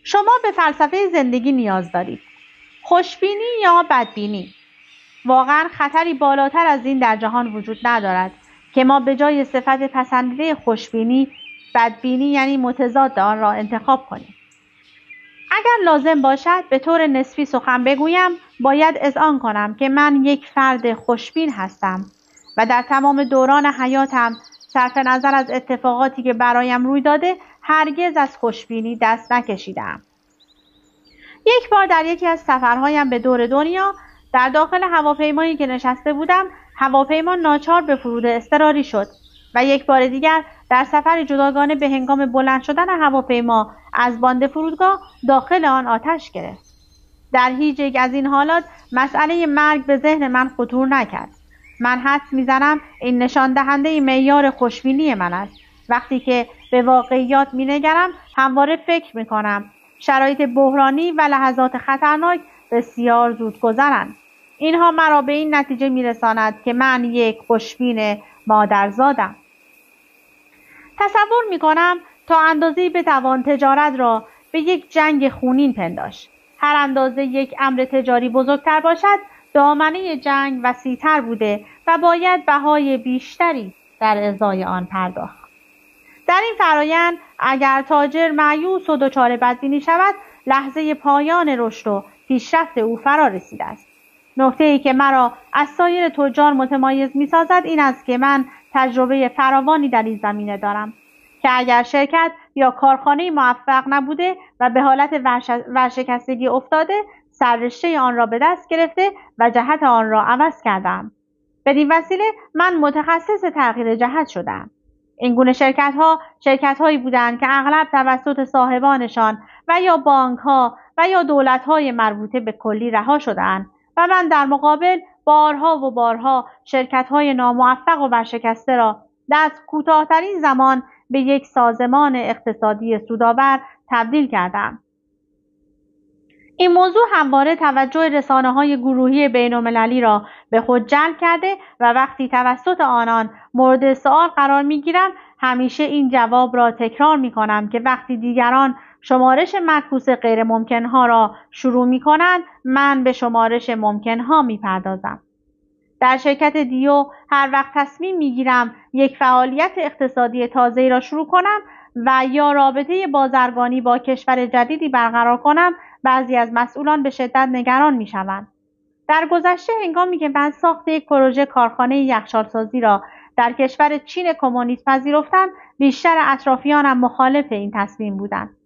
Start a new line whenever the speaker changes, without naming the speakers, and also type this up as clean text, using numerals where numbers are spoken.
شما به فلسفه زندگی نیاز دارید. خوشبینی یا بدبینی؟ واقعا خطری بالاتر از این در جهان وجود ندارد که ما به جای صفت پسندیده خوشبینی، بدبینی یعنی متضاد آن را انتخاب کنیم. اگر لازم باشد به طور نسبی سخن بگویم، باید اذعان کنم که من یک فرد خوشبین هستم و در تمام دوران حیاتم صرف نظر از اتفاقاتی که برایم روی داده هرگز از خوشبینی دست نکشیدم. یک بار در یکی از سفرهایم به دور دنیا در داخل هواپیمایی که نشسته بودم، هواپیما ناچار به فرود اضطراری شد و یک بار دیگر در سفر جداگانه به هنگام بلند شدن هواپیما از باند فرودگاه داخل آن آتش گرفت. در هیچ یک از این حالات مسئله مرگ به ذهن من خطور نکرد. من حدس میزنم این نشان دهنده معیار خوشبینی من است. وقتی که به واقعیات مینگرم همواره فکر میکنم شرایط بحرانی و لحظات خطرناک بسیار زودگذرند. اینها مرا به این نتیجه میرساند که من یک خوشبین مادرزادم. تصور میکنم تا اندازه‌ای بتوان تجارت را به یک جنگ خونین پنداشت. هر اندازه یک امر تجاری بزرگتر باشد، دامنه جنگ وسیع‌تر بوده و باید بهای بیشتری در ازای آن پرداخت. در این فرایند اگر تاجر مایوس و دچار بدبینی شود، لحظه پایان رشد و پیشرفت او فرا رسیده است. نکته‌ای که مرا از سایر تجار متمایز می‌سازد این است که من تجربه فراوانی در این زمینه دارم که اگر شرکت یا کارخانه موفق نبوده و به حالت ورشکستگی افتاده، سررشته آن را به دست گرفته و جهت آن را عوض کردم. بدین وسیله من متخصص تغییر جهت شدم. این گونه شرکت‌هایی بودند که اغلب توسط صاحبانشان و یا بانک‌ها و یا دولت‌های مربوطه به کلی رها شدند و من در مقابل بارها و بارها شرکت‌های ناموفق و ورشکسته را در کوتاه‌ترین زمان به یک سازمان اقتصادی سودآور تبدیل کردم. این موضوع همواره توجه رسانه‌های گروهی بین‌المللی را به خود جلب کرده و وقتی توسط آنان مورد سؤال قرار می‌گیرم، همیشه این جواب را تکرار می‌کنم که وقتی دیگران شمارش معکوس غیر ممکن‌ها را شروع می‌کنند، من به شمارش ممکن‌ها می‌پردازم. در شرکت دیو هر وقت تصمیم می‌گیرم یک فعالیت اقتصادی تازه‌ای را شروع کنم و یا رابطه بازرگانی با کشور جدیدی برقرار کنم، بعضی از مسئولان به شدت نگران می‌شوند. در گذشته هنگامی که من ساخت یک پروژه کارخانه یخچال‌سازی را در کشور چین کمونیست پذیرفتم، بیشتر اطرافیانم مخالف این تصمیم بودند.